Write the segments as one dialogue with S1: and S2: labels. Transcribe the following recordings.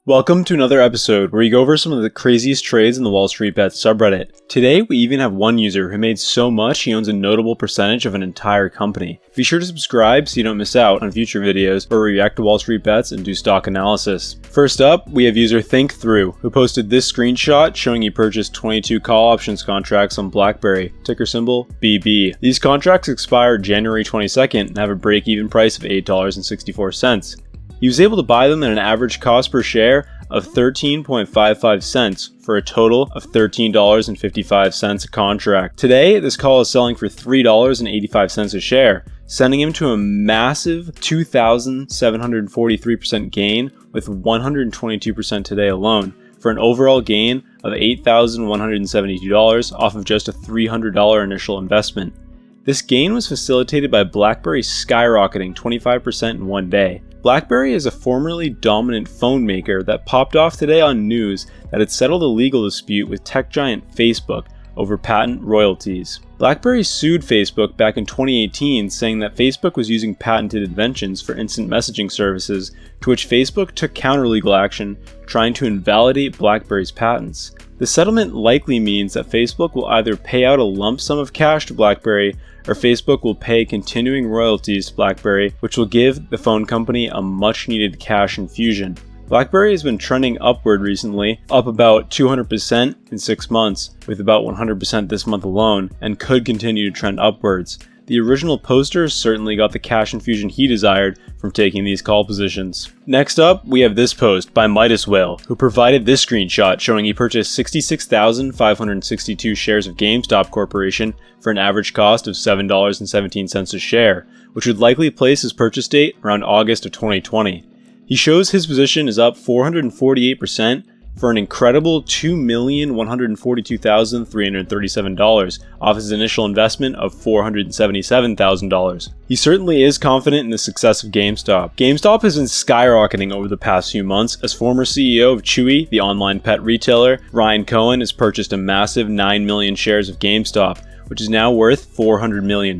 S1: Welcome to another episode where we go over some of the craziest trades in the WallStreetBets subreddit. Today, we even have one user who made so much he owns a notable percentage of an entire company. Be sure to subscribe so you don't miss out on future videos where we react to WallStreetBets and do stock analysis. First up, we have user Think Through, who posted this screenshot showing he purchased 22 call options contracts on Blackberry, ticker symbol BB. These contracts expire January 22nd and have a break-even price of $8.64. He was able to buy them at an average cost per share of 13.55 cents for a total of $13.55 a contract. Today, this call is selling for $3.85 a share, sending him to a massive 2,743% gain with 122% today alone, for an overall gain of $8,172 off of just a $300 initial investment. This gain was facilitated by Blackberry skyrocketing 25% in one day. Blackberry is a formerly dominant phone maker that popped off today on news that it settled a legal dispute with tech giant Facebook over patent royalties. Blackberry sued Facebook back in 2018, saying that Facebook was using patented inventions for instant messaging services, to which Facebook took counter-legal action, trying to invalidate Blackberry's patents. The settlement likely means that Facebook will either pay out a lump sum of cash to Blackberry, or Facebook will pay continuing royalties to Blackberry, which will give the phone company a much-needed cash infusion. Blackberry has been trending upward recently, up about 200% in 6 months, with about 100% this month alone, and could continue to trend upwards. The original poster certainly got the cash infusion he desired from taking these call positions. Next up, we have this post by Midas Whale, who provided this screenshot showing he purchased 66,562 shares of Gamestop Corporation for an average cost of $7.17 a share, which would likely place his purchase date around August of 2020. He shows his position is up 448% for an incredible $2,142,337 off his initial investment of $477,000. He certainly is confident in the success of GameStop. GameStop has been skyrocketing over the past few months as former CEO of Chewy, the online pet retailer, Ryan Cohen, has purchased a massive 9 million shares of GameStop, which is now worth $400 million.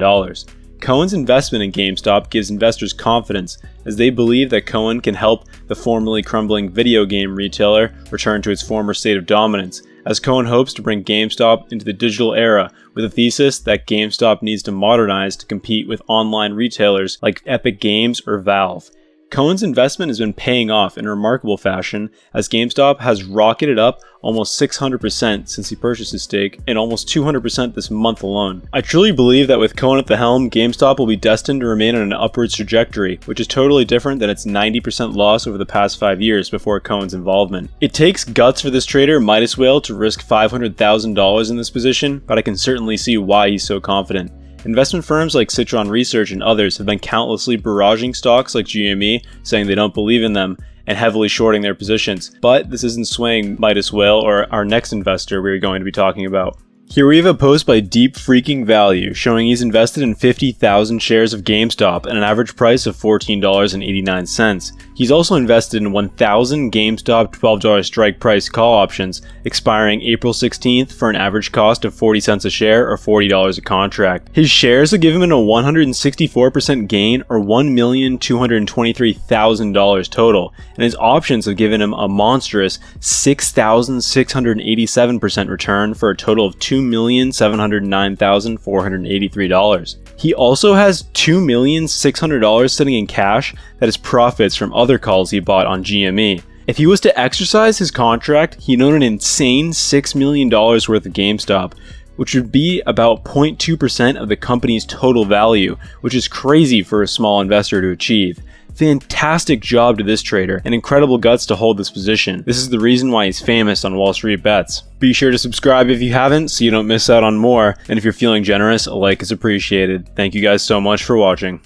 S1: Cohen's investment in GameStop gives investors confidence, as they believe that Cohen can help the formerly crumbling video game retailer return to its former state of dominance, as Cohen hopes to bring GameStop into the digital era with a thesis that GameStop needs to modernize to compete with online retailers like Epic Games or Valve. Cohen's investment has been paying off in a remarkable fashion, as GameStop has rocketed up almost 600% since he purchased his stake, and almost 200% this month alone. I truly believe that with Cohen at the helm, GameStop will be destined to remain on an upwards trajectory, which is totally different than its 90% loss over the past 5 years before Cohen's involvement. It takes guts for this trader, Midas Whale, to risk $500,000 in this position, but I can certainly see why he's so confident. Investment firms like Citron Research and others have been countlessly barraging stocks like GME, saying they don't believe in them, and heavily shorting their positions. But this isn't swaying Midas Whale or our next investor we're going to be talking about. Here we have a post by Deep Freaking Value showing he's invested in 50,000 shares of GameStop at an average price of $14.89. He's also invested in 1,000 GameStop $12 strike price call options expiring April 16th for an average cost of 40 cents a share or $40 a contract. His shares have given him a 164% gain or $1,223,000 total, and his options have given him a monstrous 6,687% return for a total of $2,709,483. He also has $2,600,000 sitting in cash that is profits from other calls he bought on GME. If he was to exercise his contract, he'd own an insane $6 million worth of GameStop, which would be about 0.2% of the company's total value, which is crazy for a small investor to achieve. Fantastic job to this trader, and incredible guts to hold this position. This is the reason why he's famous on WallStreetBets. Be sure to subscribe if you haven't so you don't miss out on more, and if you're feeling generous, a like is appreciated. Thank you guys so much for watching.